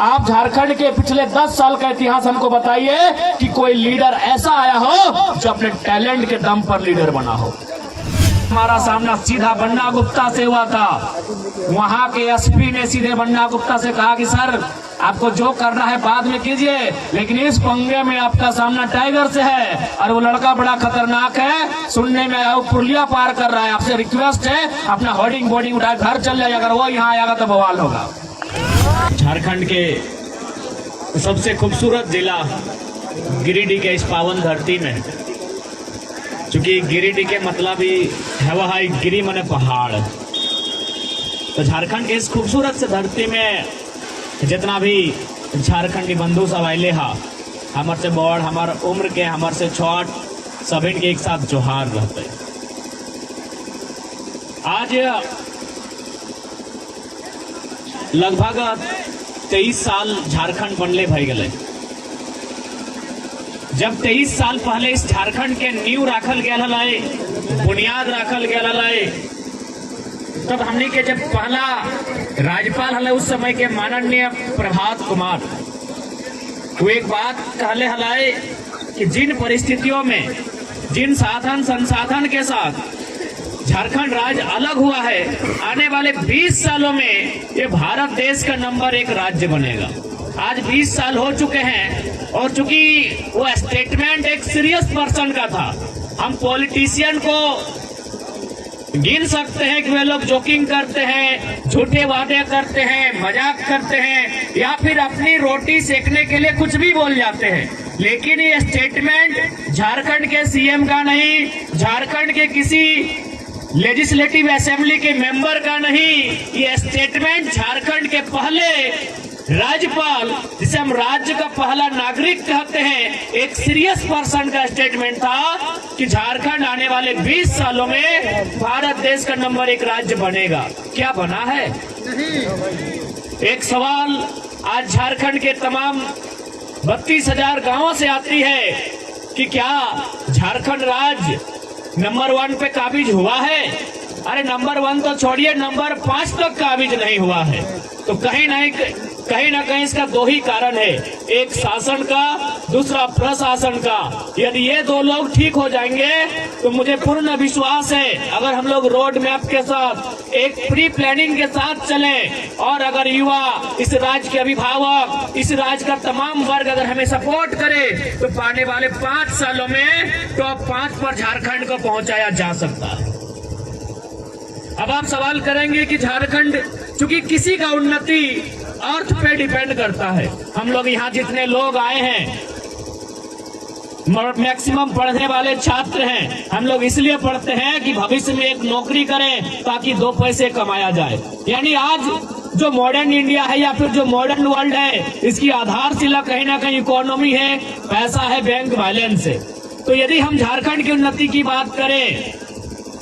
आप झारखंड के पिछले 10 साल का इतिहास हमको बताइए कि कोई लीडर ऐसा आया हो जो अपने टैलेंट के दम पर लीडर बना हो। हमारा सामना सीधा बन्ना गुप्ता से हुआ था। वहां के एसपी ने सीधे बन्ना गुप्ता से कहा कि सर आपको जो करना है बाद में कीजिए, लेकिन इस पंगे में आपका सामना टाइगर से है और वो लड़का बड़ा खतरनाक है, सुनने में पुलिया पार कर रहा है, आपसे रिक्वेस्ट है अपना होर्डिंग बोर्डिंग उठा घर चल जाए, अगर वो यहाँ आएगा तो बवाल होगा। झारखंड के सबसे खूबसूरत जिला गिरिडीह के इस पावन धरती में, चूंकि गिरिडीह के मतलब ही है वह गिरी मने पहाड़, तो झारखंड के इस खूबसूरत से धरती में जितना भी झारखंडी बंधु सब आये हा, हमार से बड़ हमार उम्र के हमार से छोट सभी के एक साथ जोहार रहते। आज लगभग 23 साल झारखंड बनले भई गए। जब 23 साल पहले इस झारखंड के नींव राखल गया है, बुनियाद राखल गया है, तब हमने के जब पहला राज्यपाल हले उस समय के माननीय प्रभात कुमार, वो एक बात कहले हलाए कि जिन परिस्थितियों में जिन साधन संसाधन के साथ झारखंड राज्य अलग हुआ है, आने वाले 20 सालों में ये भारत देश का नंबर 1 राज्य बनेगा। आज 20 साल हो चुके हैं और चूंकि वो स्टेटमेंट एक सीरियस पर्सन का था, हम पॉलिटिशियन को गिन सकते हैं कि वे लोग जोकिंग करते हैं, झूठे वादे करते हैं, मजाक करते हैं या फिर अपनी रोटी सेकने के लिए कुछ भी बोल जाते हैं, लेकिन ये स्टेटमेंट झारखंड के सीएम का नहीं, झारखंड के किसी लेजिस्लेटिव असेंबली के मेंबर का नहीं, ये स्टेटमेंट झारखंड के पहले राज्यपाल, जिसे हम राज्य का पहला नागरिक कहते हैं, एक सीरियस पर्सन का स्टेटमेंट था कि झारखंड आने वाले 20 सालों में भारत देश का नंबर 1 राज्य बनेगा। क्या बना है? एक सवाल आज झारखंड के तमाम 32,000 गांवों से आती है कि क्या झारखंड राज्य नंबर 1 पे काबिज हुआ है? अरे नंबर 1 तो छोड़िए, नंबर 5 तक काबिज नहीं हुआ है। तो कहीं ना कहीं इसका 2 ही कारण है, एक शासन का, दूसरा प्रशासन का। यदि ये 2 लोग ठीक हो जाएंगे तो मुझे पूर्ण विश्वास है, अगर हम लोग रोड मैप के साथ एक प्री प्लानिंग के साथ चलें और अगर युवा, इस राज्य के अभिभावक, इस राज्य का तमाम वर्ग अगर हमें सपोर्ट करे तो आने वाले 5 सालों में टॉप 5 पर झारखंड को पहुंचाया जा सकता है। अब आप सवाल करेंगे कि झारखंड, चूंकि किसी का उन्नति अर्थ पे डिपेंड करता है, हम लोग यहाँ जितने लोग आए हैं मैक्सिमम पढ़ने वाले छात्र हैं, हम लोग इसलिए पढ़ते हैं कि भविष्य में एक नौकरी करें ताकि 2 पैसे कमाया जाए। यानी आज जो मॉडर्न इंडिया है या फिर जो मॉडर्न वर्ल्ड है, इसकी आधारशिला कहीं ना कहीं इकोनॉमी है, पैसा है, बैंक बैलेंस है। तो यदि हम झारखंड की उन्नति की बात करें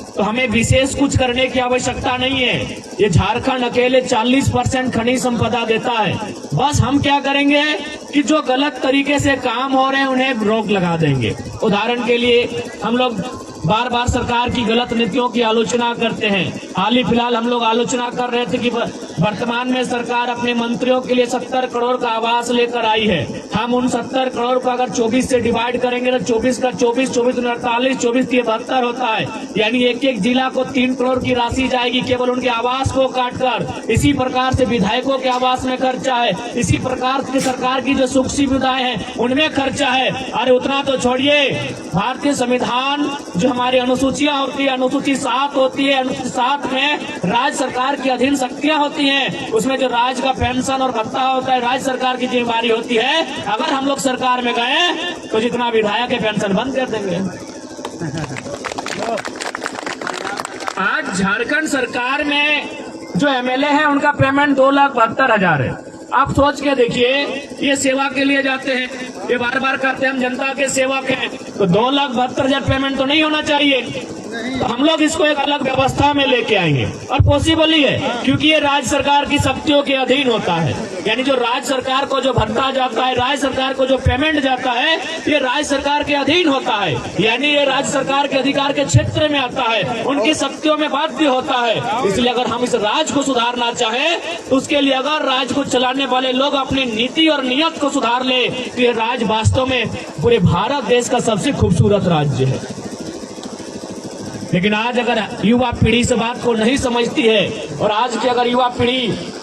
तो हमें विशेष कुछ करने की आवश्यकता नहीं है। ये झारखंड अकेले 40% खनिज संपदा देता है। बस हम क्या करेंगे कि जो गलत तरीके से काम हो रहे हैं उन्हें रोक लगा देंगे। उदाहरण के लिए हम लोग बार बार सरकार की गलत नीतियों की आलोचना करते हैं। हाल ही फिलहाल हम लोग आलोचना कर रहे थे कि वर्तमान में सरकार अपने मंत्रियों के लिए 70 करोड़ का आवास लेकर आई है। हम उन 70 करोड़ को अगर 24 से डिवाइड करेंगे तो 24 का 24, 24 48, 24 के 72 होता है। यानी एक जिला को 3 करोड़ की राशि जाएगी केवल उनके आवास को काटकर। इसी प्रकार से विधायकों के आवास में खर्चा है, इसी प्रकार से सरकार की जो सुख सुविधाएं हैं उनमें खर्चा है। अरे उतना तो छोड़िए, भारतीय संविधान जो हमारी अनुसूचियां होती है, अनुसूची 7 होती है, अनुसूची 7 में राज्य सरकार की अधीन शक्तियां होती हैं, उसमें जो राज्य का पेंशन और भत्ता होता है राज्य सरकार की जिम्मेदारी होती है। अगर हम लोग सरकार में गए तो जितना विधायक है पेंशन बंद कर देंगे। आज झारखंड सरकार में जो एमएलए है उनका पेमेंट 2,72,000 है। आप सोच के देखिए, ये सेवा के लिए जाते हैं, ये बार बार करते हैं हम जनता के सेवक हैं, तो 2,72,000 पेमेंट तो नहीं होना चाहिए। तो हम लोग इसको एक अलग व्यवस्था में लेके आएंगे और पॉसिबल ही है, क्योंकि ये राज्य सरकार की शक्तियों के अधीन होता है। यानी जो राज्य सरकार को जो भत्ता जाता है, राज्य सरकार को जो पेमेंट जाता है, ये राज्य सरकार के अधीन होता है। यानी ये राज्य सरकार के अधिकार के क्षेत्र में आता है, उनकी शक्तियों में बाध्य होता है। इसलिए अगर हम इस राज्य को सुधारना चाहें तो उसके लिए अगर राज्य को चलाने वाले लोग अपनी नीति और नियत को सुधार ले तो ये राज्य वास्तव में पूरे भारत देश का सबसे खूबसूरत राज्य है। लेकिन आज अगर युवा पीढ़ी इस बात को नहीं समझती है और आज की अगर युवा पीढ़ी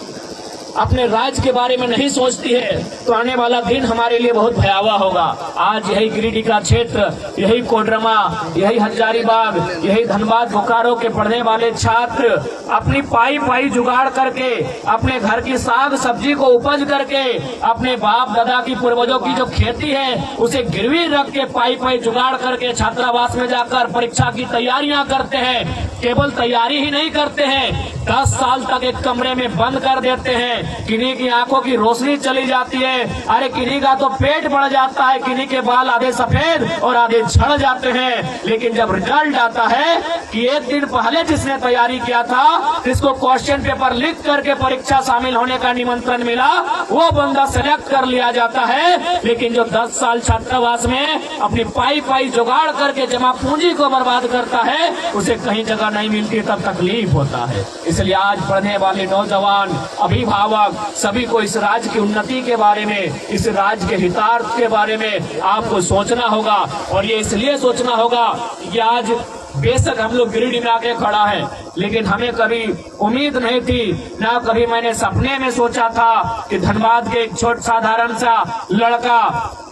अपने राज्य के बारे में नहीं सोचती है तो आने वाला दिन हमारे लिए बहुत भयावह होगा। आज यही गिरिडीह का क्षेत्र, यही कोडरमा, यही हजारीबाग, यही धनबाद, बोकारो के पढ़ने वाले छात्र अपनी पाई जुगाड़ करके, अपने घर की साग सब्जी को उपज करके, अपने बाप दादा की पूर्वजों की जो खेती है उसे गिरवी रख के पाई जुगाड़ करके छात्रावास में जाकर परीक्षा की तैयारियां करते हैं। केवल तैयारी ही नहीं करते हैं, 10 साल तक एक कमरे में बंद कर देते हैं। किन्हीं की आंखों की रोशनी चली जाती है, अरे किन्हीं का तो पेट बढ़ जाता है, किन्हीं के बाल आधे सफेद और आधे झड़ जाते हैं। लेकिन जब रिजल्ट आता है कि एक दिन पहले जिसने तैयारी किया था, जिसको क्वेश्चन पेपर लिख करके परीक्षा शामिल होने का निमंत्रण मिला, वो बंदा सेलेक्ट कर लिया जाता है। लेकिन जो 10 साल छात्रावास में अपनी पाई जुगाड़ करके जमा पूंजी को बर्बाद करता है, उसे कहीं जगह नहीं मिलती, तब तकलीफ होता है। इसलिए आज पढ़ने वाले नौजवान, अभिभावक सभी को इस राज्य की उन्नति के बारे में, इस राज्य के हितार्थ के बारे में आपको सोचना होगा। और ये इसलिए सोचना होगा कि आज बेशक हम लोग गिरिडीह में आके खड़ा है, लेकिन हमें कभी उम्मीद नहीं थी, ना कभी मैंने सपने में सोचा था कि धनबाद के एक छोटा साधारण सा लड़का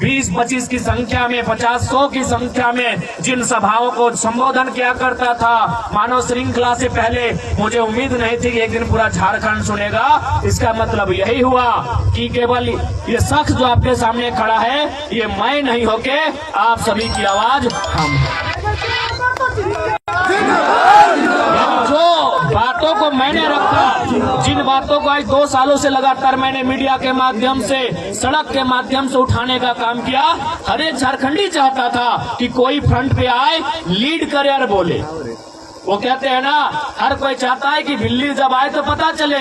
20-25 की संख्या में, 50-100 की संख्या में जिन सभाओं को संबोधन किया करता था, मानव श्रृंखला से पहले मुझे उम्मीद नहीं थी कि एक दिन पूरा झारखंड सुनेगा। इसका मतलब यही हुआ कि केवल ये शख्स जो आपके सामने खड़ा है, ये मैं नहीं होके आप सभी की आवाज हम है। जो बातों को मैंने रखा, जिन बातों को आज 2 सालों से लगातार मैंने मीडिया के माध्यम से, सड़क के माध्यम से उठाने का काम किया, हर एक झारखंडी चाहता था कि कोई फ्रंट पे आए, लीड करे और बोले। वो कहते हैं ना, हर कोई चाहता है कि बिल्ली जब आए तो पता चले,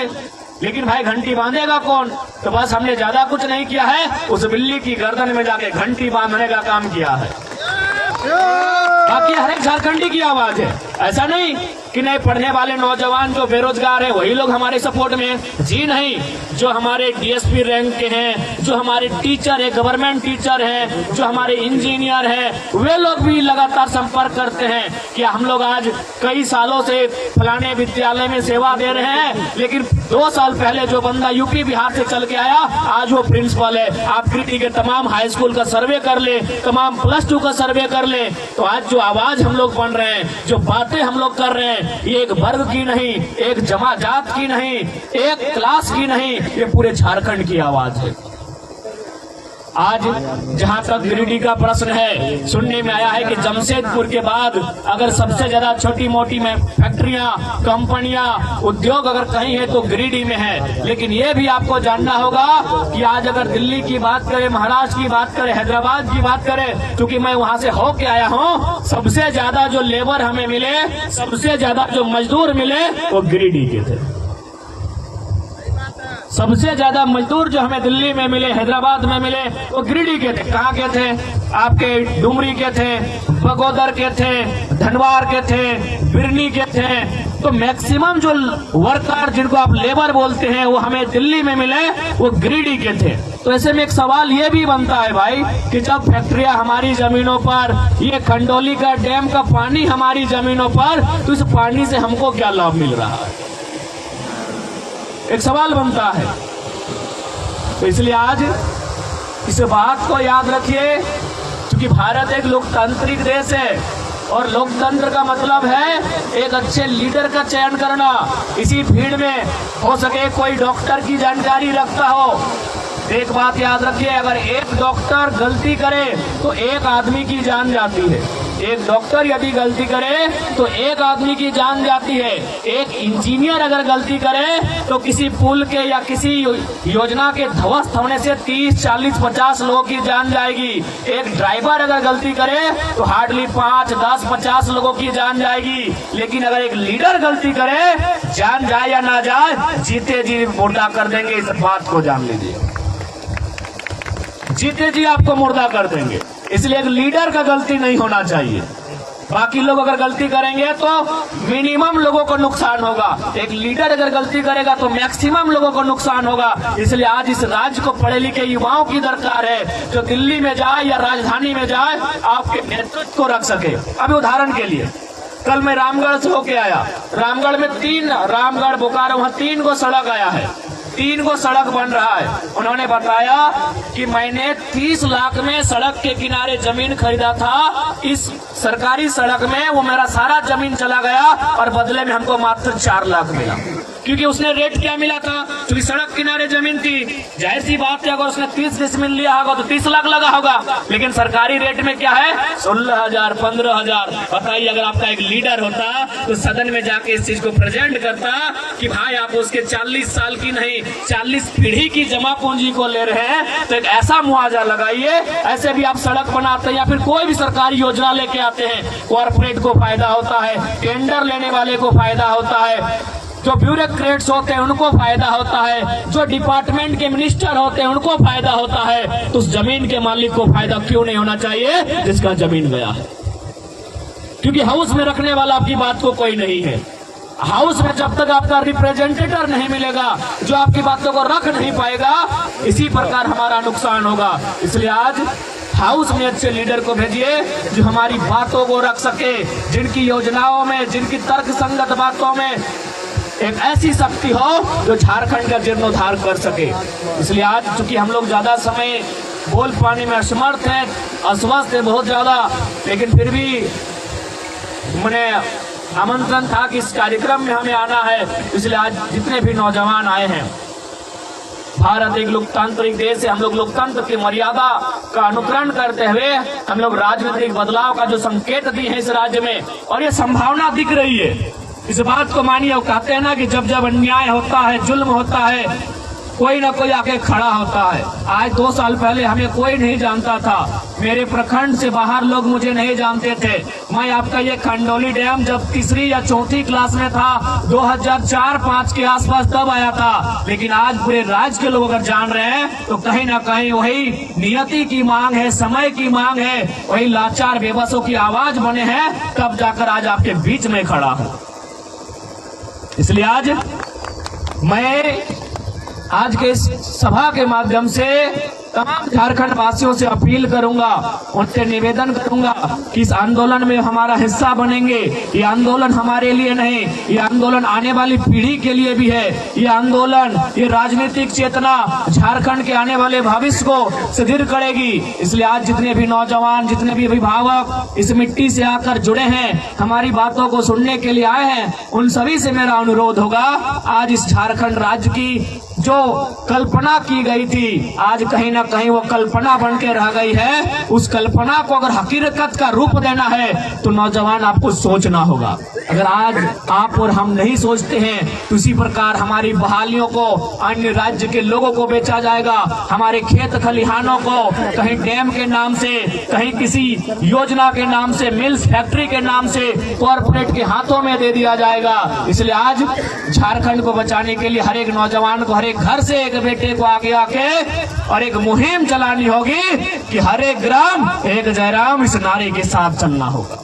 लेकिन भाई घंटी बांधेगा कौन? तो बस हमने ज्यादा कुछ नहीं किया है, उस बिल्ली की गर्दन में जाके घंटी बांधने का काम किया है। बाकी हर एक झारखंडी की आवाज है। ऐसा नहीं कि नहीं पढ़ने वाले नौजवान जो बेरोजगार है वही लोग हमारे सपोर्ट में हैं। जी नहीं, जो हमारे डीएसपी रैंक के हैं, जो हमारे टीचर है, गवर्नमेंट टीचर हैं, जो हमारे इंजीनियर हैं, वे लोग भी लगातार संपर्क करते हैं कि हम लोग आज कई सालों से फलाने विद्यालय में सेवा दे रहे हैं, लेकिन 2 साल पहले जो बंदा यूपी बिहार से चल के आया, आज वो प्रिंसिपल है। आप गिरिडीह के तमाम हाई स्कूल का सर्वे कर ले, तमाम +2 का सर्वे कर ले, तो आज जो आवाज हम लोग बन रहे हैं, जो बातें हम लोग कर रहे हैं, ये एक वर्ग की नहीं, एक जमात की नहीं, एक क्लास की नहीं, ये पूरे झारखंड की आवाज है। आज जहां तक गिरिडीह का प्रश्न है, सुनने में आया है कि जमशेदपुर के बाद अगर सबसे ज्यादा छोटी मोटी में फैक्ट्रियां, कंपनियां, उद्योग अगर कहीं है तो गिरिडीह में है। लेकिन ये भी आपको जानना होगा कि आज अगर दिल्ली की बात करें, महाराष्ट्र की बात करें, हैदराबाद की बात करें, क्योंकि मैं वहां से होके आया हूं, सबसे ज्यादा जो लेबर हमें मिले, सबसे ज्यादा जो मजदूर मिले, वो गिरिडीह के थे। सबसे ज्यादा मजदूर जो हमें दिल्ली में मिले, हैदराबाद में मिले, वो गिरिडीह के थे। कहाँ के थे? आपके डुमरी के थे, बगोदर के थे, धनवार के थे, बिरनी के थे। तो मैक्सिमम जो वर्कर जिनको आप लेबर बोलते हैं वो हमें दिल्ली में मिले, वो गिरिडीह के थे। तो ऐसे में एक सवाल ये भी बनता है भाई कि जब फैक्ट्रियां हमारी जमीनों पर, ये खंडोली का डैम का पानी हमारी जमीनों पर, तो इस पानी से हमको क्या लाभ मिल रहा है? एक सवाल बनता है। तो इसलिए आज इस बात को याद रखिए, क्योंकि भारत एक लोकतांत्रिक देश है और लोकतंत्र का मतलब है एक अच्छे लीडर का चयन करना। इसी भीड़ में हो सके कोई डॉक्टर की जानकारी रखता हो। एक बात याद रखिए, अगर एक डॉक्टर गलती करे तो एक आदमी की जान जाती है, एक डॉक्टर यदि गलती करे तो एक आदमी की जान जाती है, एक इंजीनियर अगर गलती करे तो किसी पुल के या किसी योजना के ध्वस्त होने से 30, 40, 50 लोगों की जान जाएगी। एक ड्राइवर अगर गलती करे तो हार्डली 5, 10, 50 लोगों की जान जाएगी। लेकिन अगर एक लीडर गलती करे, जान जाए या ना जाए, जीते जी मुर्दा कर देंगे। इस बात को जान लीजिए, जीते जी आपको मुर्दा कर देंगे। इसलिए एक लीडर का गलती नहीं होना चाहिए। बाकी लोग अगर गलती करेंगे तो मिनिमम लोगों को नुकसान होगा, एक लीडर अगर गलती करेगा तो मैक्सिमम लोगों को नुकसान होगा। इसलिए आज इस राज्य को पढ़े लिखे युवाओं की दरकार है, जो दिल्ली में जाए या राजधानी में जाए, आपके नेतृत्व को रख सके। अभी उदाहरण के लिए कल मैं रामगढ़ से होके आया, रामगढ़ में रामगढ़ बोकारो वहाँ 3 गो सड़क आया है, 3 गो सड़क बन रहा है। उन्होंने बताया कि मैंने 30 लाख में सड़क के किनारे जमीन खरीदा था, इस सरकारी सड़क में वो मेरा सारा जमीन चला गया और बदले में हमको मात्र 4 लाख मिला। क्योंकि उसने रेट क्या मिला था, क्योंकि सड़क किनारे जमीन थी, जाहिर सी बात है अगर उसने 30 डिसमिल लिया होगा तो 30 लाख लगा होगा। लेकिन सरकारी रेट में क्या है, 16,000, 15,000। बताइए, अगर आपका एक लीडर होता तो सदन में जाके इस चीज को प्रेजेंट करता कि भाई आप उसके 40 साल की नहीं 40 पीढ़ी की जमा पूंजी को ले रहे हैं, तो एक ऐसा मुआवजा लगाइए। ऐसे भी आप सड़क बनाते हैं या फिर कोई भी सरकारी योजना लेके आते हैं, कॉर्पोरेट को फायदा होता है, टेंडर लेने वाले को फायदा होता है, जो ब्यूरोक्रेट्स होते हैं उनको फायदा होता है, जो डिपार्टमेंट के मिनिस्टर होते हैं उनको फायदा होता है। तो उस जमीन के मालिक को फायदा क्यों नहीं होना चाहिए जिसका जमीन गया है? क्योंकि हाउस में रखने वाला आपकी बात को कोई नहीं है। हाउस में जब तक आपका रिप्रेजेंटेटिव नहीं मिलेगा जो आपकी बातों को रख नहीं पाएगा, इसी प्रकार हमारा नुकसान होगा। इसलिए आज हाउस में अच्छे लीडर को भेजिए जो हमारी बातों को रख सके, जिनकी योजनाओं में, जिनकी तर्क संगत बातों में एक ऐसी शक्ति हो जो झारखंड का जीर्णोद्धार कर सके। इसलिए आज चूंकि हम लोग ज्यादा समय बोल पाने में असमर्थ हैं, अस्वस्थ है बहुत ज्यादा, लेकिन फिर भी मैंने आमंत्रण था कि इस कार्यक्रम में हमें आना है। इसलिए आज जितने भी नौजवान आए हैं, भारत एक लोकतांत्रिक देश है, हम लोग लोकतंत्र की मर्यादा का अनुकरण करते हुए हम लोग राजनीतिक बदलाव का जो संकेत दिए हैं इस राज्य में, और ये संभावना दिख रही है। इस बात को मानिए, कहते हैं ना कि जब जब अन्याय होता है, जुल्म होता है, कोई ना कोई आके खड़ा होता है। आज 2 साल पहले हमें कोई नहीं जानता था, मेरे प्रखंड से बाहर लोग मुझे नहीं जानते थे। मैं आपका ये खंडोली डैम जब 3री या 4थी क्लास में था, 2004-5 के आसपास तब आया था। लेकिन आज पूरे राज्य के लोग अगर जान रहे हैं तो कहीं ना कहीं वही नियति की मांग है, समय की मांग है, वही लाचार बेबसों की आवाज बने हैं, तब जाकर आज आपके बीच में खड़ा हूँ। इसलिए आज मैं आज के इस सभा के माध्यम से तमाम झारखंड वासियों से अपील करूंगा, उनसे निवेदन करूंगा कि इस आंदोलन में हमारा हिस्सा बनेंगे। ये आंदोलन हमारे लिए नहीं, ये आंदोलन आने वाली पीढ़ी के लिए भी है। ये आंदोलन, ये राजनीतिक चेतना झारखंड के आने वाले भविष्य को सुदृढ़ करेगी। इसलिए आज जितने भी नौजवान, जितने भी अभिभावक इस मिट्टी से आकर जुड़े हैं, हमारी बातों को सुनने के लिए आए हैं, उन सभी से मेरा अनुरोध होगा, आज इस झारखंड राज्य की जो कल्पना की गई थी, आज कहीं ना कहीं वो कल्पना बन के रह गई है। उस कल्पना को अगर हकीकत का रूप देना है तो नौजवान आपको सोचना होगा। अगर आज आप और हम नहीं सोचते हैं तो इसी प्रकार हमारी बहालियों को अन्य राज्य के लोगों को बेचा जाएगा, हमारे खेत खलिहानों को कहीं डैम के नाम से, कहीं किसी योजना के नाम से, मिल्स फैक्ट्री के नाम से कॉर्पोरेट के हाथों में दे दिया जाएगा। इसलिए आज झारखंड को बचाने के लिए हर एक नौजवान को, हर एक घर से एक बेटे को आगे आके और एक मुहिम चलानी होगी कि हर एक ग्राम एक जयराम, इस नारे के साथ चलना होगा।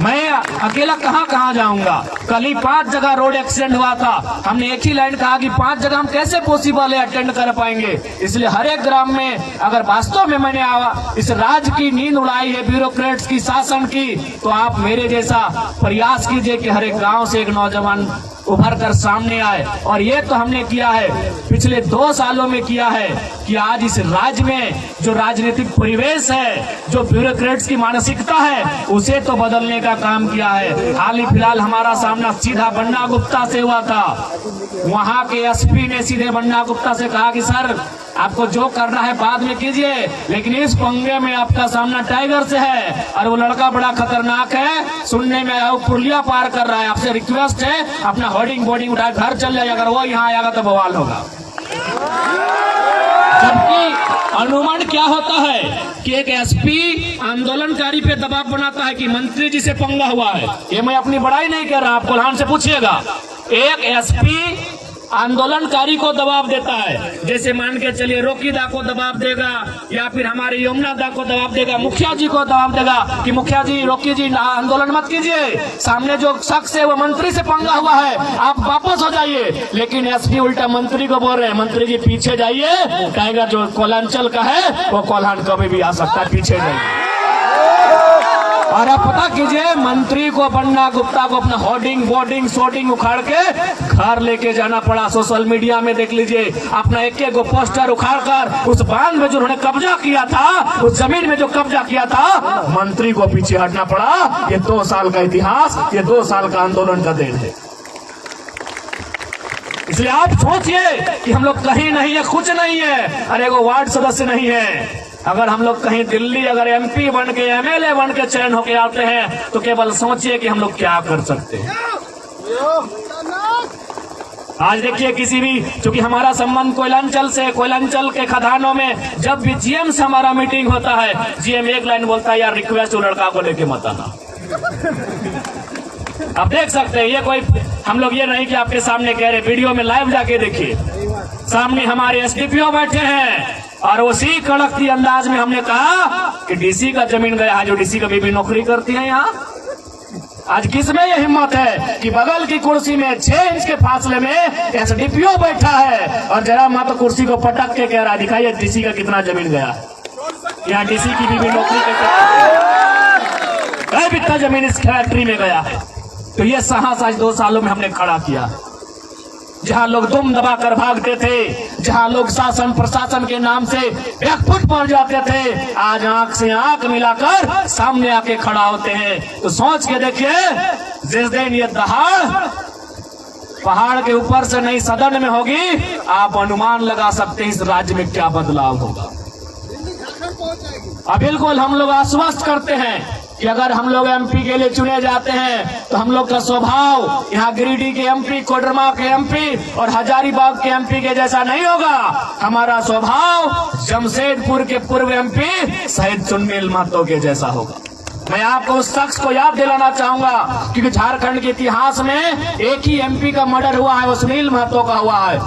मैं अकेला कहाँ जाऊंगा? कल ही 5 जगह रोड एक्सीडेंट हुआ था, हमने एक ही लाइन कहा कि 5 जगह हम कैसे पॉसिबल है अटेंड कर पाएंगे। इसलिए हर एक ग्राम में अगर वास्तव में मैंने इस राज्य की नींद उड़ाई है, ब्यूरोक्रेट्स की, शासन की, तो आप मेरे जैसा प्रयास कीजिए कि हर एक गाँव से एक नौजवान उभर कर सामने आए। और ये तो हमने किया है, पिछले 2 सालों में किया है कि आज इस राज्य में जो राजनीतिक परिवेश है, जो ब्यूरोक्रेट्स की मानसिकता है, उसे तो बदलने का काम किया है। हाल ही फिलहाल हमारा सामना सीधा बन्ना गुप्ता से हुआ था। वहां के एसपी ने सीधे बन्ना गुप्ता से कहा कि सर आपको जो करना है बाद में कीजिए, लेकिन इस पंगे में आपका सामना टाइगर से है और वो लड़का बड़ा खतरनाक है। सुनने में आया पुरलिया पार कर रहा है। आपसे रिक्वेस्ट है अपना होर्डिंग बोर्डिंग उठा घर चल जाए, अगर वो यहाँ आएगा तो बवाल होगा। जबकि अनुमान क्या होता है कि एक एसपी आंदोलनकारी पे दबाव बनाता है कि मंत्री जी से पंगा हुआ है। ये मैं अपनी बड़ाई नहीं कर रहा, आप कोल्हान से पूछिएगा। एक एसपी आंदोलनकारी को दबाव देता है, जैसे मान के चलिए रोकी दा को दबाव देगा या फिर हमारे यमुना दा को दबाव देगा, मुखिया जी को दबाव देगा कि मुखिया जी रोकी जी आंदोलन मत कीजिए, सामने जो शख्स है वो मंत्री से पंगा हुआ है, आप वापस हो जाइए। लेकिन एसपी उल्टा मंत्री को बोल रहे हैं, मंत्री जी पीछे जाइए, टाइगर जो कोलांचल का है वो कोल्हान कभी भी आ सकता है, पीछे जाइए। और आप पता कीजिए, मंत्री को बन्ना गुप्ता को अपना होर्डिंग बोर्डिंग शोर्डिंग उखाड़ के घर लेके जाना पड़ा। सोशल मीडिया में देख लीजिए, अपना एक एक पोस्टर उखाड़ कर उस बांध में जो उन्होंने कब्जा किया था, उस जमीन में जो कब्जा किया था, मंत्री को पीछे हटना पड़ा। ये 2 साल का इतिहास, ये 2 साल का आंदोलन का देन है। इसलिए आप सोचिए कि हम लोग कहीं नहीं है, कुछ नहीं है, अरे वो वार्ड सदस्य नहीं है। अगर हम लोग कहीं दिल्ली अगर एमपी बन के एमएलए बन के चयन होके आते हैं तो केवल सोचिए कि हम लोग क्या कर सकते हैं। आज देखिए, किसी भी, चूंकि हमारा संबंध कोयलांचल से, कोयलांचल के खदानों में जब भी जीएम से हमारा मीटिंग होता है, जीएम एक लाइन बोलता है, यार रिक्वेस्ट वो लड़का को लेके मत आना। आप देख सकते हैं, ये कोई हम लोग ये नहीं कि आपके सामने कह रहे, वीडियो में लाइव जाके देखिए, सामने हमारे एसडीपीओ बैठे हैं और उसी कड़कती अंदाज में हमने कहा कि डीसी का जमीन गया है, जो डीसी कभी भी नौकरी करती है यहाँ। आज किसमें ये हिम्मत है कि बगल की कुर्सी में 6 इंच के फासले में एसडीपीओ बैठा है और जरा मात्र कुर्सी को पटक के कह रहा है, दिखाइए डीसी का कितना जमीन गया है, यहाँ डीसी की भी नौकरी करके कितना जमीन इस फैक्ट्री में गया है। तो ये साहस आज 2 सालों में हमने खड़ा किया। जहां लोग दुम दबा कर भागते थे, जहां लोग शासन प्रशासन के नाम से एक फुट पड़ जाते थे, आज आंख से आंख मिलाकर सामने आके खड़ा होते हैं। तो सोच के देखिए, जिस दिन ये दहाड़ पहाड़ के ऊपर से नहीं सदन में होगी, आप अनुमान लगा सकते हैं इस राज्य में क्या बदलाव होगा। अब बिल्कुल हम लोग आश्वस्त करते हैं कि अगर हम लोग एमपी के लिए चुने जाते हैं तो हम लोग का स्वभाव यहाँ गिरिडीह के एमपी, कोडरमा के एमपी और हजारीबाग के एमपी के जैसा नहीं होगा। हमारा स्वभाव जमशेदपुर के पूर्व एमपी शहीद सुनील महतो के जैसा होगा। मैं आपको उस शख्स को याद दिलाना चाहूंगा, क्योंकि झारखंड के इतिहास में एक ही एमपी का मर्डर हुआ है, वो सुनील महतो का हुआ है।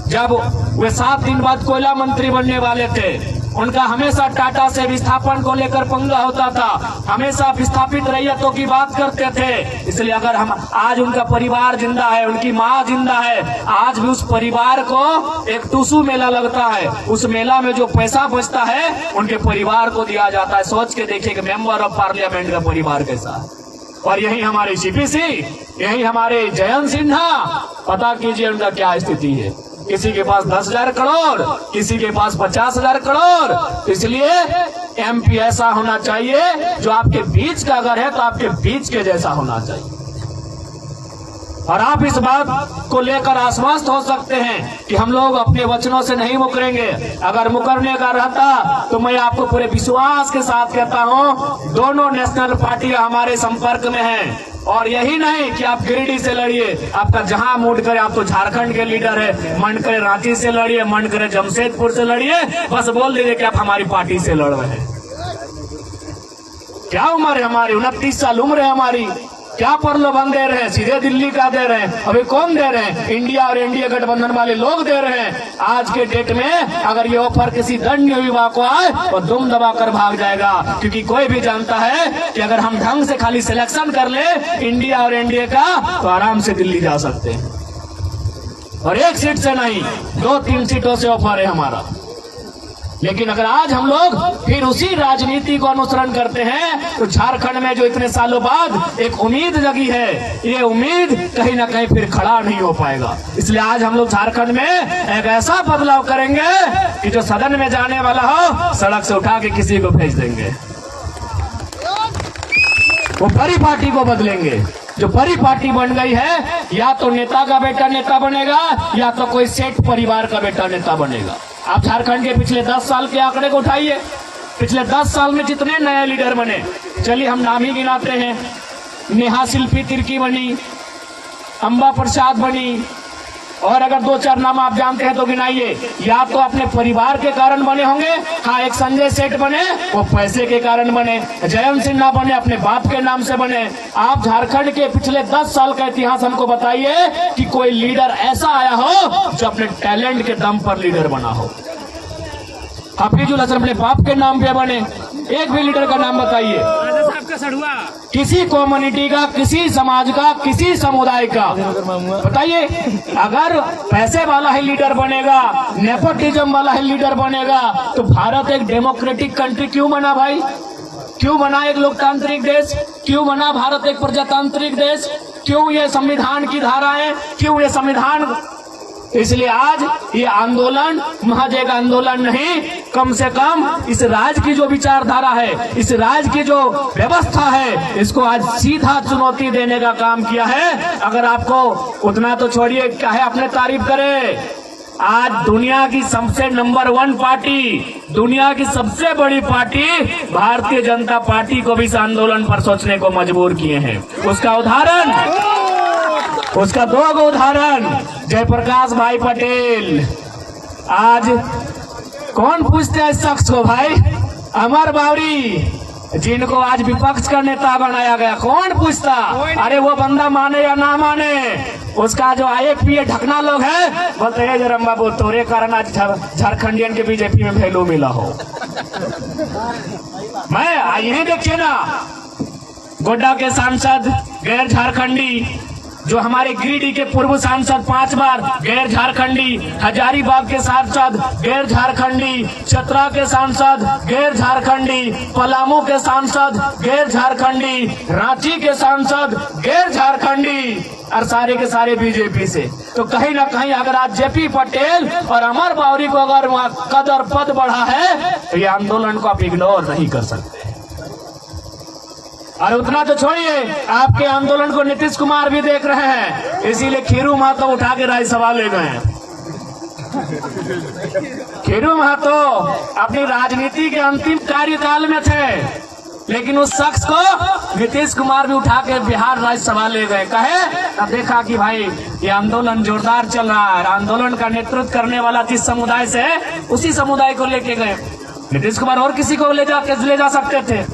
जब वे 7 दिन बाद कोयला मंत्री बनने वाले थे, उनका हमेशा टाटा से विस्थापन को लेकर पंगा होता था, हमेशा विस्थापित रैयतों की बात करते थे। इसलिए अगर हम आज, उनका परिवार जिंदा है, उनकी माँ जिंदा है, आज भी उस परिवार को एक टूसू मेला लगता है, उस मेला में जो पैसा बचता है उनके परिवार को दिया जाता है। सोच के देखिए कि मेंबर ऑफ पार्लियामेंट का परिवार कैसा है। और यही हमारे सीपीसी, यही हमारे जयंत सिन्हा, पता कीजिए उनका क्या स्थिति है। किसी के पास 10,000 करोड़, किसी के पास 50,000 करोड़। इसलिए एमपी ऐसा होना चाहिए जो आपके बीच का अगर है तो आपके बीच के जैसा होना चाहिए। और आप इस बात को लेकर आश्वस्त हो सकते हैं कि हम लोग अपने वचनों से नहीं मुकरेंगे। अगर मुकरने का रहता तो मैं आपको पूरे विश्वास के साथ कहता हूं, दोनों नेशनल पार्टियां हमारे संपर्क में हैं। और यही नहीं कि आप गिरिडीह से लड़िए, आपका जहां मूड करे, आप तो झारखंड के लीडर है, मन करे रांची से लड़िए, मन करे जमशेदपुर से लड़िए, बस बोल दीजिए कि आप हमारी पार्टी से लड़ रहे हैं। क्या उम्र है हमारी, 29 साल उम्र है हमारी, क्या प्रलोभन दे रहे हैं? सीधे दिल्ली का दे रहे हैं। अभी कौन दे रहे हैं? इंडिया और एनडीए गठबंधन वाले लोग दे रहे हैं। आज के डेट में अगर ये ऑफर किसी दंड युवा को आए तो दुम दबा कर भाग जाएगा, क्योंकि कोई भी जानता है कि अगर हम ढंग से खाली सिलेक्शन कर ले इंडिया और एनडीए का तो आराम से दिल्ली जा सकते हैं। और 1 सीट से नहीं, 2-3 सीटों से ऑफर है हमारा। लेकिन अगर आज हम लोग फिर उसी राजनीति को अनुसरण करते हैं तो झारखंड में जो इतने सालों बाद एक उम्मीद जगी है, ये उम्मीद कहीं ना कहीं फिर खड़ा नहीं हो पाएगा। इसलिए आज हम लोग झारखंड में एक ऐसा बदलाव करेंगे कि जो सदन में जाने वाला हो सड़क से उठा के किसी को भेज देंगे, वो बड़ी पार्टी को बदलेंगे। जो बड़ी पार्टी बन गई है, या तो नेता का बेटा नेता बनेगा या तो कोई सेठ परिवार का बेटा नेता बनेगा। आप झारखंड के पिछले 10 साल के आंकड़े को उठाइए, पिछले 10 साल में जितने नए लीडर बने, चलिए हम नाम ही गिनाते हैं। नेहा शिल्पी तिर्की बनी, अंबा प्रसाद बनी, और अगर 2-4 नाम आप जानते हैं तो गिनाइए। या तो अपने परिवार के कारण बने होंगे, हाँ, एक संजय सेठ बने, वो पैसे के कारण बने। जयंत सिन्हा बने, अपने बाप के नाम से बने। आप झारखंड के पिछले 10 साल का इतिहास हमको बताइए कि कोई लीडर ऐसा आया हो जो अपने टैलेंट के दम पर लीडर बना हो। हफीजुल हसन अपने बाप के नाम पे बने, एक भी लीडर का नाम बताइए। किसी कम्युनिटी का, किसी समाज का, किसी समुदाय का बताइए। अगर पैसे वाला ही लीडर बनेगा, नेपोटिज्म वाला ही लीडर बनेगा, तो भारत एक डेमोक्रेटिक कंट्री क्यों बना भाई? क्यों बना एक लोकतांत्रिक देश? क्यों बना भारत एक प्रजातांत्रिक देश? क्यों ये संविधान की धाराएं, क्यों ये संविधान? इसलिए आज ये आंदोलन महज एक आंदोलन नहीं, कम से कम इस राज्य की जो विचारधारा है, इस राज्य की जो व्यवस्था है, इसको आज सीधा चुनौती देने का काम किया है। अगर आपको उतना तो छोड़िए, क्या है अपने तारीफ करें। आज दुनिया की सबसे नंबर 1 पार्टी, दुनिया की सबसे बड़ी पार्टी भारतीय जनता पार्टी को भी इस आंदोलन पर सोचने को मजबूर किए हैं। उसका उदाहरण, उसका 2 उदाहरण, जयप्रकाश भाई पटेल। आज कौन पूछते हैं इस शख्स को भाई? अमर बावरी, जिनको आज विपक्ष का नेता बनाया गया, कौन पूछता? अरे वो बंदा माने या ना माने, उसका जो IAPA ढकना लोग है, बोलते हैं जरम बाबू तोरे कारण आज झारखंडियन के बीजेपी में वैल्यू मिला हो। मैं यही देखिए ना, गोड्डा के सांसद गैर झारखंडी, जो हमारे गिरिडीह के पूर्व सांसद 5 बार गैर झारखंडी, हजारीबाग के सांसद गैर झारखंडी, चतरा के सांसद गैर झारखंडी, पलामू के सांसद गैर झारखंडी, रांची के सांसद गैर झारखंडी, और सारे के सारे बीजेपी से। तो कहीं ना कहीं अगर आज जेपी पटेल और अमर बावरी को अगर कदर पद बढ़ा है, तो ये आंदोलन को आप इग्नोर नहीं कर सकते। और उतना तो छोड़िए, आपके आंदोलन को नीतीश कुमार भी देख रहे हैं, इसीलिए खीरू महतो उठा के राज्यसभा ले गए। खीरू महतो अपनी राजनीति के अंतिम कार्यकाल में थे, लेकिन उस शख्स को नीतीश कुमार भी उठा के बिहार राज्यसभा ले गए। कहे अब देखा कि भाई ये आंदोलन जोरदार चल रहा है, आंदोलन का नेतृत्व करने वाला जिस समुदाय से, उसी समुदाय को लेके गए। नीतीश कुमार और किसी को ले जा सकते थे।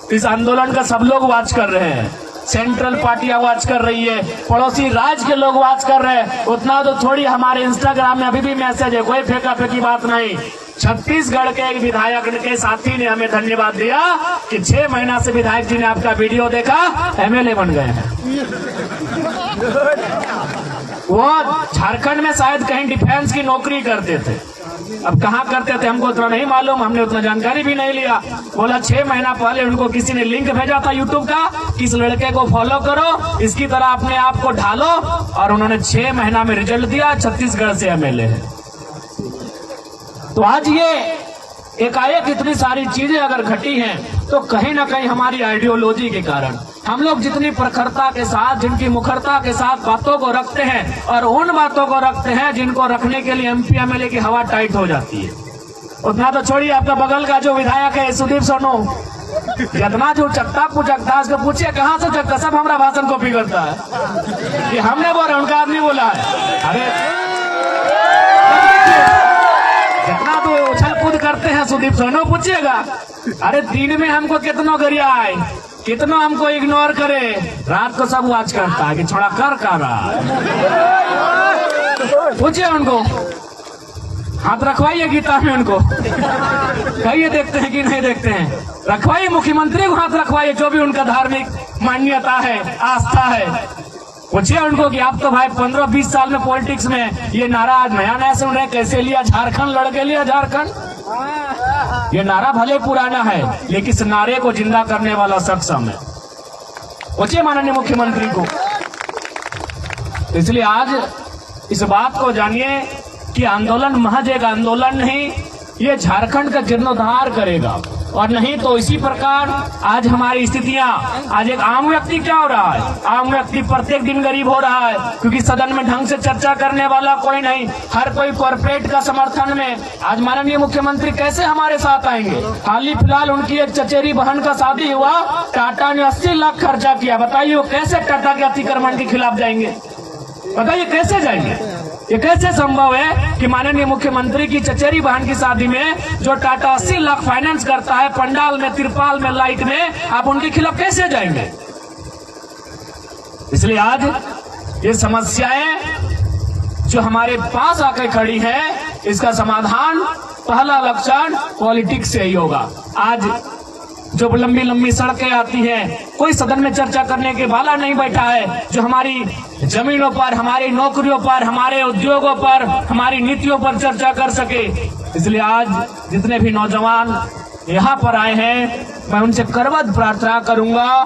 इस आंदोलन का सब लोग वाच कर रहे हैं, सेंट्रल पार्टियां वाच कर रही है, पड़ोसी राज्य के लोग वाच कर रहे हैं। उतना तो थोड़ी, हमारे इंस्टाग्राम में अभी भी मैसेज है, कोई फेंका फेंकी बात नहीं। छत्तीसगढ़ के एक विधायक के साथी ने हमें धन्यवाद दिया कि 6 महीना से विधायक जी ने आपका वीडियो देखा, MLA बन गए हैं। वो झारखंड में शायद कहीं डिफेंस की नौकरी करते थे, अब कहाँ करते थे हमको उतना नहीं मालूम, हमने उतना जानकारी भी नहीं लिया। बोला 6 महीना पहले उनको किसी ने लिंक भेजा था यूट्यूब का, किस लड़के को फॉलो करो, इसकी तरह अपने आप को ढालो, और उन्होंने 6 महीना में रिजल्ट दिया, छत्तीसगढ़ से MLA है। तो आज ये एकाएक इतनी सारी चीजें अगर घटी हैं, तो कहीं ना कहीं हमारी आइडियोलॉजी के कारण हम लोग जितनी प्रखरता के साथ, जिनकी मुखरता के साथ बातों को रखते हैं, और उन बातों को रखते हैं जिनको रखने के लिए MP MLA की हवा टाइट हो जाती है। उतना तो छोड़िए, आपका बगल का जो विधायक है सुदीप सोनू, जितना जो चकता पुचकता, उसको पूछिए कहाँ से चकता, सब हमारा भाषण कॉपी करता है। ये हमने बोला, उनका आदमी बोला है। अरे जितना तो उछल कूद करते हैं सुदीप सोनू, पूछिएगा। अरे दिन में हमको कितनों गरिया आए, कितना हमको इग्नोर करे, रात को सब वाच करता है कि छोड़ा कर रहा। पूछिए उनको, हाथ रखवाइए गीता में उनको, कहिए देखते हैं कि नहीं देखते हैं। रखवाइए, मुख्यमंत्री को हाथ रखवाइए, जो भी उनका धार्मिक मान्यता है, आस्था है। पूछिए उनको कि आप तो भाई 15-20 साल में पॉलिटिक्स में, ये नारा आज नया सुन रहे हैं, कैसे लिया झारखंड, लड़के लिया झारखंड। ये नारा भले पुराना है, लेकिन इस नारे को जिंदा करने वाला शख्स हमें। पूछिए माननीय मुख्यमंत्री को। इसलिए आज इस बात को जानिए कि आंदोलन महज एक आंदोलन नहीं, ये झारखंड का जीर्णोद्धार करेगा। और नहीं तो इसी प्रकार आज हमारी स्थितियां, आज एक आम व्यक्ति क्या हो रहा है, आम व्यक्ति प्रत्येक दिन गरीब हो रहा है, क्योंकि सदन में ढंग से चर्चा करने वाला कोई नहीं, हर कोई कॉर्पोरेट का समर्थन में। आज माननीय मुख्यमंत्री कैसे हमारे साथ आएंगे? हाल ही फिलहाल उनकी एक चचेरी बहन का शादी हुआ, टाटा ने 80 लाख खर्चा किया। बताइए वो कैसे टाटा के अतिक्रमण के खिलाफ जाएंगे? बताइए कैसे जाएंगे? ये कैसे संभव है कि माननीय मुख्यमंत्री की चचेरी बहन की शादी में जो टाटा 80 लाख फाइनेंस करता है, पंडाल में, तिरपाल में, लाइट में, आप उनके खिलाफ कैसे जाएंगे? इसलिए आज ये समस्याएं जो हमारे पास आकर खड़ी है, इसका समाधान पहला लक्षण पॉलिटिक्स से ही होगा। आज जो लंबी लंबी सड़कें आती हैं, कोई सदन में चर्चा करने के वाला नहीं बैठा है, जो हमारी जमीनों पर, हमारी नौकरियों पर, हमारे उद्योगों पर, हमारी नीतियों पर चर्चा कर सके। इसलिए आज जितने भी नौजवान यहाँ पर आए हैं, मैं उनसे करबद्ध प्रार्थना करूंगा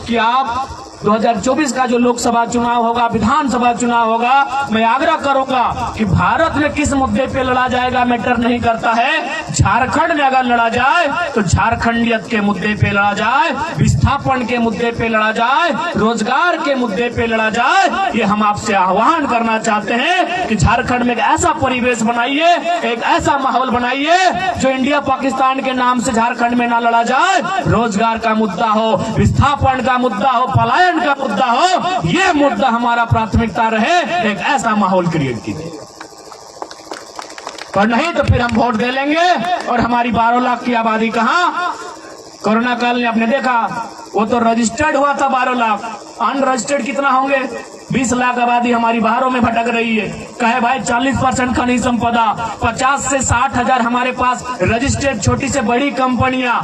कि आप 2024 का जो लोकसभा चुनाव होगा, विधानसभा चुनाव होगा, मैं आग्रह करूंगा कि भारत में किस मुद्दे पे लड़ा जाएगा मैटर नहीं करता है। झारखंड में अगर लड़ा जाए तो झारखंडियत के मुद्दे पे लड़ा जाए, विस्थापन के मुद्दे पे लड़ा जाए, रोजगार के मुद्दे पे लड़ा जाए। ये हम आपसे आह्वान करना चाहते हैं कि झारखंड में एक ऐसा परिवेश बनाइए, एक ऐसा माहौल बनाइए जो इंडिया पाकिस्तान के नाम से झारखंड में ना लड़ा जाए। रोजगार का मुद्दा हो, विस्थापन का मुद्दा हो, पलायन का मुद्दा हो, ये मुद्दा हमारा प्राथमिकता रहे। एक ऐसा माहौल क्रिएट कीजिए, और नहीं तो फिर हम वोट दे लेंगे और हमारी 12 लाख की आबादी कहां? कोरोना काल ने आपने देखा, वो तो रजिस्टर्ड हुआ था 12 लाख, अनरजिस्टर्ड कितना होंगे? 20 लाख आबादी हमारी बाहरों में भटक रही है। कहे भाई 40% खनिज संपदा, 50 से 60 हजार हमारे पास रजिस्टर्ड छोटी से बड़ी कंपनियां।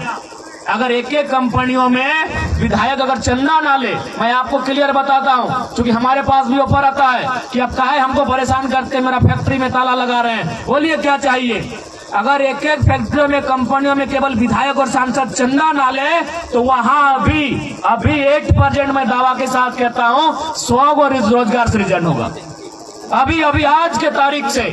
अगर एक एक कंपनियों में विधायक अगर चंदा ना ले, मैं आपको क्लियर बताता हूं, क्योंकि हमारे पास भी ऑफर आता है कि अब काहे हमको परेशान करते, मेरा फैक्ट्री में ताला लगा रहे हैं, बोलिए क्या चाहिए। अगर एक एक फैक्ट्रियों में, कंपनियों में केवल विधायक और सांसद चंदा ना ले, तो वहां भी अभी 8% मैं दावा के साथ कहता हूं 100 को रोजगार सृजन होगा। अभी आज के तारीख से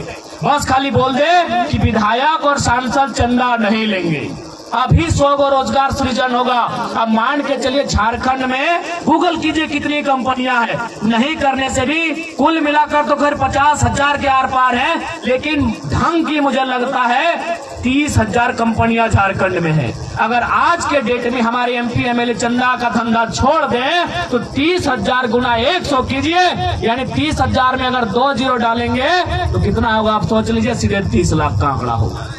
बस खाली बोल दे कि विधायक और सांसद चंदा नहीं लेंगे, अभी 100 को रोजगार सृजन होगा। अब मान के चलिए झारखंड में गूगल कीजिए कितनी कंपनियां हैं, नहीं करने से भी कुल मिलाकर तो खैर 50,000 के आर पार है, लेकिन ढंग की मुझे लगता है 30,000 कंपनियां झारखंड में है। अगर आज के डेट में हमारे MP MLA चंदा का धंधा छोड़ दें तो 30,000 गुना 100 कीजिए, यानी 30,000 में अगर 2 जीरो डालेंगे तो कितना होगा आप सोच लीजिए, सीधे 30 लाख का आंकड़ा होगा,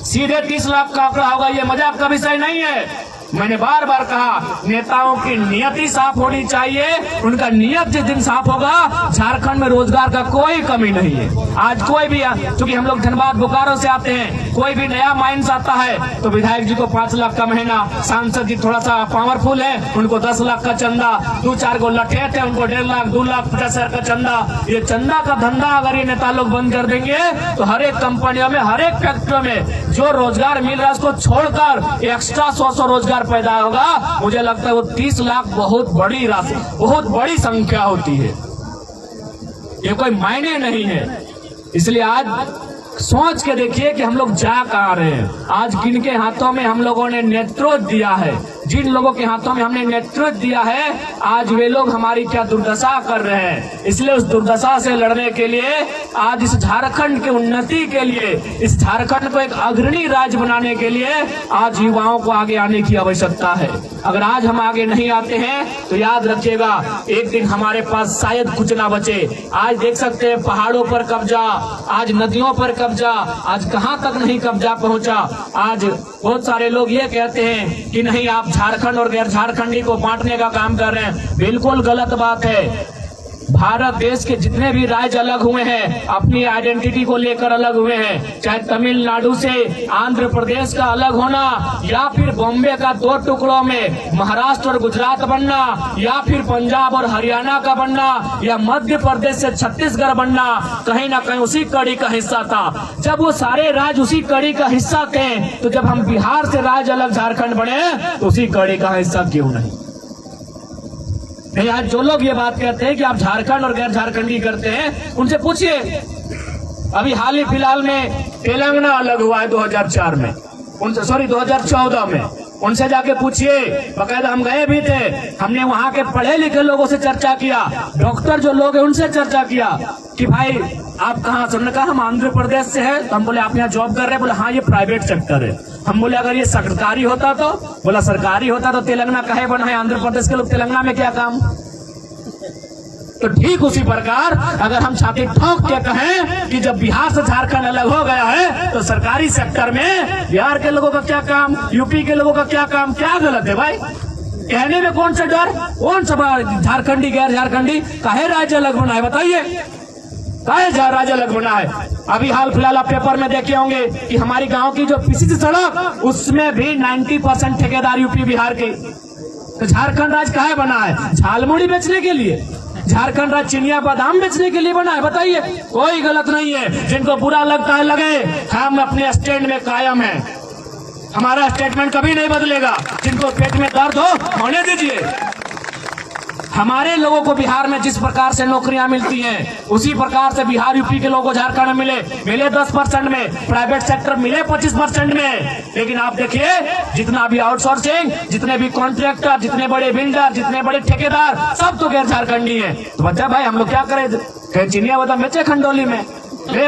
सीधे 30 लाख का आंकड़ा होगा। ये मजाक का विषय नहीं है। मैंने बार बार कहा, नेताओं की नियति साफ होनी चाहिए। उनका नियत जिस दिन साफ होगा, झारखंड में रोजगार का कोई कमी नहीं है। आज कोई भी, क्योंकि हम लोग धनबाद बोकारो से आते हैं, कोई भी नया माइंस आता है तो विधायक जी को 5 लाख का महीना, सांसद जी थोड़ा सा पावरफुल है उनको 10 लाख का चंदा, 2-4 को लठेत है उनको 1.5 लाख, 2 लाख 50 हजार का चंदा। ये चंदा का धंधा अगर ये नेता लोग बंद कर देंगे तो हर एक कंपनियों में, हर एक फैक्ट्रियों में जो रोजगार मिल रहा है उसको छोड़कर एक्स्ट्रा 100 रोजगार पैदा होगा। मुझे लगता है वो 30 लाख बहुत बड़ी राशि, बहुत बड़ी संख्या होती है, ये कोई मायने नहीं है। इसलिए आज सोच के देखिए कि हम लोग जा कहाँ रहे हैं। आज किनके हाथों में हम लोगों ने नेतृत्व दिया है, जिन लोगों के हाथों में हमने नेतृत्व दिया है, आज वे लोग हमारी क्या दुर्दशा कर रहे हैं। इसलिए उस दुर्दशा से लड़ने के लिए, आज इस झारखंड की उन्नति के लिए, इस झारखंड को एक अग्रणी राज्य बनाने के लिए आज युवाओं को आगे आने की आवश्यकता है। अगर आज हम आगे नहीं आते हैं तो याद रखिएगा, एक दिन हमारे पास शायद कुछ ना बचे। आज देख सकते हैं पहाड़ों पर कब्जा, आज नदियों पर कब्जा, आज कहां तक नहीं कब्जा पहुंचा। आज बहुत सारे लोग ये कहते हैं कि नहीं आप झारखंड और गैर झारखंडी को बांटने का काम कर रहे हैं, बिल्कुल गलत बात है। भारत देश के जितने भी राज्य अलग हुए हैं, अपनी आइडेंटिटी को लेकर अलग हुए हैं, चाहे तमिलनाडु से आंध्र प्रदेश का अलग होना, या फिर बॉम्बे का 2 टुकड़ों में महाराष्ट्र और गुजरात बनना, या फिर पंजाब और हरियाणा का बनना, या मध्य प्रदेश से छत्तीसगढ़ बनना, कहीं ना कहीं उसी कड़ी का हिस्सा था। जब वो सारे राज्य उसी कड़ी का हिस्सा थे, तो जब हम बिहार से राज्य अलग झारखंड बने तो उसी कड़ी का हिस्सा क्यों नहीं। आज जो लोग ये बात कहते हैं कि आप झारखंड और गैर झारखंडी करते हैं, उनसे पूछिए अभी हाल ही फिलहाल में तेलंगाना अलग हुआ है 2004 में, उनसे 2014 में। उनसे जाके पूछिए, बकायदा हम गए भी थे, हमने वहाँ के पढ़े लिखे लोगों से चर्चा किया, डॉक्टर जो लोग हैं उनसे चर्चा किया कि भाई आप कहाँ से? उन्होंने कहा हम आंध्र प्रदेश से है। तो हम बोले आप यहाँ जॉब कर रहे हैं? बोले हाँ ये प्राइवेट सेक्टर है। हम बोले अगर ये सरकारी होता तो? बोला सरकारी होता तो तेलंगाना काहे बना है? आंध्र प्रदेश के लोग तेलंगाना में क्या काम? तो ठीक उसी प्रकार अगर हम छाती ठोक के कहें कि जब बिहार से झारखंड अलग हो गया है तो सरकारी सेक्टर में बिहार के लोगों का क्या काम, यूपी के लोगों का क्या काम? क्या गलत है भाई? कहने में कौन सा डर, कौन सा झारखंडी गैर झारखंडी काहे राज्य अलग बना है? बताइए काहे राज्य अलग बना है? अभी हाल फिलहाल आप पेपर में देखे होंगे कि हमारी गांव की जो पीसीसी सड़क उसमें भी 90% ठेकेदार यूपी बिहार के। तो झारखंड राज्य काहे बना है? झालमुड़ी बेचने के लिए? झारखंड राज्य चिनिया बादाम बेचने के लिए बना है? बताइए, कोई गलत नहीं है। जिनको बुरा लगता है लगे, हम अपने स्टैंड में कायम हैं, हमारा स्टेटमेंट कभी नहीं बदलेगा। जिनको पेट में दर्द हो होने दीजिए। हमारे लोगों को बिहार में जिस प्रकार से नौकरियां मिलती हैं उसी प्रकार से बिहार यूपी के लोगों को झारखंड में मिले 10% में, प्राइवेट सेक्टर मिले 25% में। लेकिन आप देखिए जितना भी आउटसोर्सिंग, जितने भी कॉन्ट्रैक्टर, जितने बड़े बिल्डर, जितने बड़े ठेकेदार, सब तो गैर झारखंडी है। तो बच्चा भाई हम लोग क्या करें? चिनिया बादाम बेचे खंडोली में,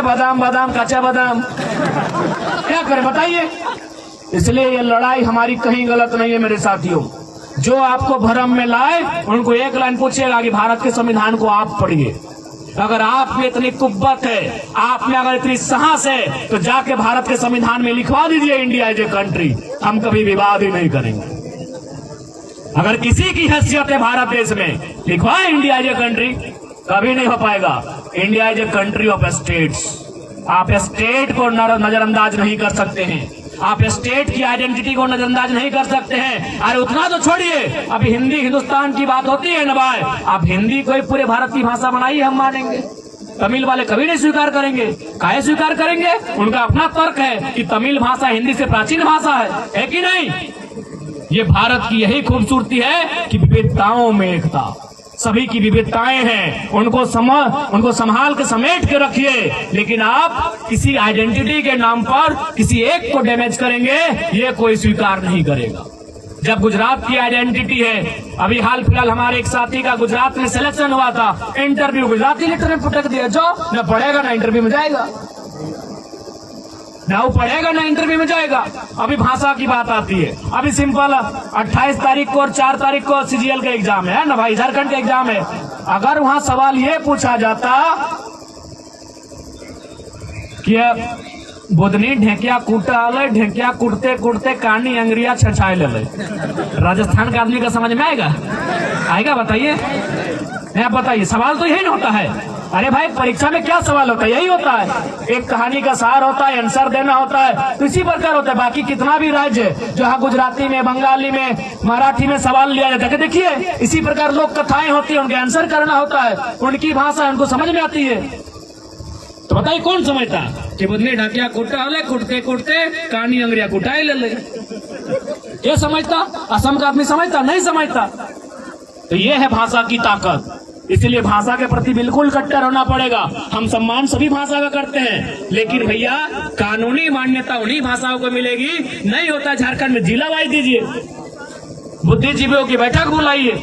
बादाम बादाम कच्चा बादाम, क्या करें बताइए? इसलिए ये लड़ाई हमारी कहीं गलत नहीं है मेरे साथियों। जो आपको भ्रम में लाए उनको एक लाइन पूछिएगा कि भारत के संविधान को आप पढ़िए। अगर आप में इतनी कुव्वत है, आप में अगर इतनी साहस है तो जाके भारत के संविधान में लिखवा दीजिए इंडिया इज ए कंट्री। हम कभी विवाद ही नहीं करेंगे। अगर किसी की हैसियत है भारत देश में, लिखवाए इंडिया इज ए कंट्री, कभी नहीं हो पाएगा। India is a country of states. आप स्टेट को नजरअंदाज नहीं कर सकते हैं, आप स्टेट की आइडेंटिटी को नजरअंदाज नहीं कर सकते हैं। अरे उतना तो छोड़िए, अभी हिंदी हिंदुस्तान की बात होती है ना भाई, आप हिंदी को ही पूरे भारत की भाषा बनाइए, हम मानेंगे। तमिल वाले कभी नहीं स्वीकार करेंगे। काहे स्वीकार करेंगे? उनका अपना तर्क है कि तमिल भाषा हिंदी से प्राचीन भाषा है कि नहीं? ये भारत की यही खूबसूरती है कि विविधताओं में एकता, सभी की विविधताएं हैं, उनको संभाल के समेट के रखिए। लेकिन आप किसी आइडेंटिटी के नाम पर किसी एक को डैमेज करेंगे, ये कोई स्वीकार नहीं करेगा। जब गुजरात की आइडेंटिटी है, अभी हाल फिलहाल हमारे एक साथी का गुजरात में सिलेक्शन हुआ था, इंटरव्यू गुजराती लेटर में पटक दिया, जो न पढ़ेगा ना इंटरव्यू में जाएगा, ना वो पढ़ेगा ना इंटरव्यू में जाएगा। अभी भाषा की बात आती है, अभी सिंपल 28 तारीख को और 4 तारीख को सीजीएल का एग्जाम है ना भाई, झारखंड का एग्जाम है। अगर वहां सवाल ये पूछा जाता कि बुधनी ढेकिया कूटा ले, ढेकिया कूटते कूटते कानी अंगरिया छछाए ले, राजस्थान का आदमी का समझ में आएगा? बताइए, बताइए। सवाल तो यही ना होता है। अरे भाई परीक्षा में क्या सवाल होता है? यही होता है, एक कहानी का सार होता है, आंसर देना होता है, तो इसी प्रकार होता है। बाकी कितना भी राज्य जो है गुजराती में, बंगाली में, मराठी में सवाल लिया जाता है, देखिए इसी प्रकार लोक कथाएं होती है, उनके आंसर करना होता है, उनकी भाषा उनको समझ में आती है। तो बताइए कौन समझता कि बुधनी ढाकिया कुटा ले, कुटते कुटते कहानी अंगरिया कुटाई ले। ये समझता? असम का आदमी समझता? नहीं समझता। तो ये है भाषा की ताकत। इसलिए भाषा के प्रति बिल्कुल कट्टर होना पड़ेगा। हम सम्मान सभी भाषा का करते हैं, लेकिन भैया कानूनी मान्यता उन्हीं भाषाओं को मिलेगी। नहीं होता झारखंड में जिला वाइज दीजिए, बुद्धिजीवियों की बैठक बुलाइए,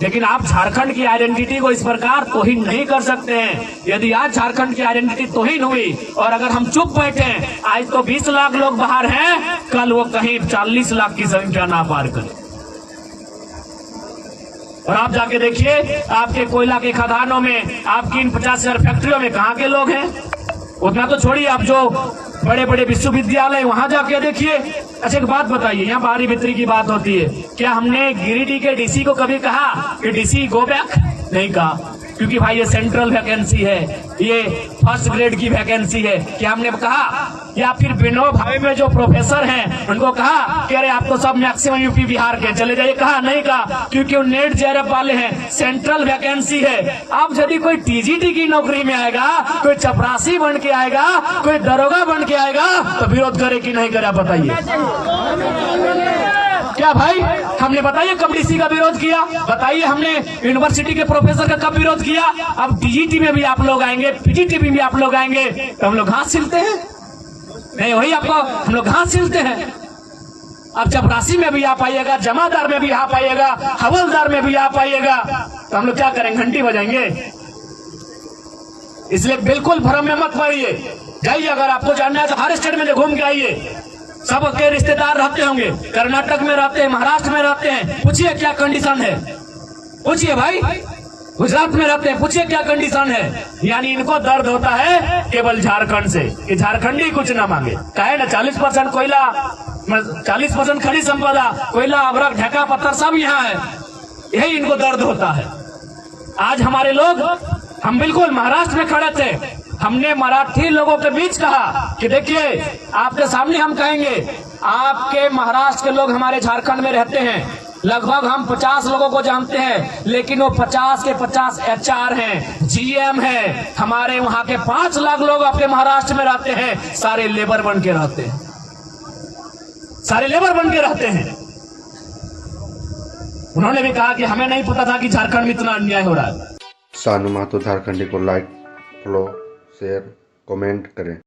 लेकिन आप झारखंड की आइडेंटिटी को इस प्रकार तौहीन नहीं कर सकते हैं। यदि आज झारखंड की आइडेंटिटी तौहीन हुई और अगर हम चुप बैठे, आज तो 20 लाख लोग बाहर हैं, कल वो कहीं 40 लाख की संख्या ना पार करें। और आप जाके देखिए आपके कोयला के खदानों में, आपकी इन 50,000 फैक्ट्रियों में कहाँ के लोग हैं? उतना तो छोड़िए, आप जो बड़े बड़े विश्वविद्यालय वहां जाके देखिए। अच्छा एक बात बताइए, यहाँ बाहरी भीतरी की बात होती है, क्या हमने गिरिडीह के डीसी को कभी कहा कि डीसी गो बैक? नहीं कहा, क्योंकि भाई ये सेंट्रल वैकेंसी है, ये फर्स्ट ग्रेड की वैकेंसी है। क्या हमने कहा? या फिर विनोद भाई में जो प्रोफेसर हैं उनको कहा कि अरे आप तो सब मैक्सिमम यूपी बिहार के चले जाइए? कहा? नहीं कहा, क्योंकि वो नेट जेआरएफ वाले हैं, सेंट्रल वैकेंसी है। अब यदि कोई टीजीटी की नौकरी में आएगा, कोई चपरासी बन के आएगा, कोई दरोगा बन के आएगा, तो विरोध करे कि नहीं करे? बताइए क्या भाई हमने बताइए कब डीसी का विरोध किया, बताइए हमने यूनिवर्सिटी के प्रोफेसर का कब विरोध किया। अब डीजीटी में भी आप लोग आएंगे, पीजीटी में भी आप लोग आएंगे तो हम लोग घास छिलते हैं, नहीं वही आपको हम लोग घास छिलते हैं। अब जब राशि में भी आप आइएगा, जमादार में भी आप आइएगा, हवलदार में भी आप आइएगा तो हम लोग क्या करेंगे, घंटी बजाएंगे। इसलिए बिल्कुल भ्रम में मत पड़िए, जाइए अगर आपको जानना है तो हर स्टेट में घूम के आइए। सबके रिश्तेदार रहते होंगे, कर्नाटक में रहते हैं, महाराष्ट्र में रहते हैं, पूछिए क्या कंडीशन है, पूछिए भाई गुजरात में रहते हैं, पूछिए क्या कंडीशन है। यानी इनको दर्द होता है केवल झारखंड से, कि झारखंडी कुछ ना मांगे। कहे ना 40% कोयला, 40% खनिज संपदा, कोयला, अवरक, ढेका पत्थर सब यहाँ है, यही इनको दर्द होता है। आज हमारे लोग, हम बिल्कुल महाराष्ट्र में खड़े थे, हमने मराठी लोगों के बीच कहा कि देखिए आपके सामने हम कहेंगे, आपके महाराष्ट्र के लोग हमारे झारखंड में रहते हैं, लगभग हम 50 लोगों को जानते हैं, लेकिन वो 50 के 50 HR हैं, GM हैं। हमारे वहां के 5 लाख लोग आपके महाराष्ट्र में रहते हैं, सारे लेबर बन के रहते हैं, सारे लेबर बन के रहते हैं। उन्होंने भी कहा कि हमें नहीं पता था कि झारखंड में इतना अन्याय हो रहा है। सानू महतो झारखंडी को लाइक, फॉलो, शेयर, कमेंट करें।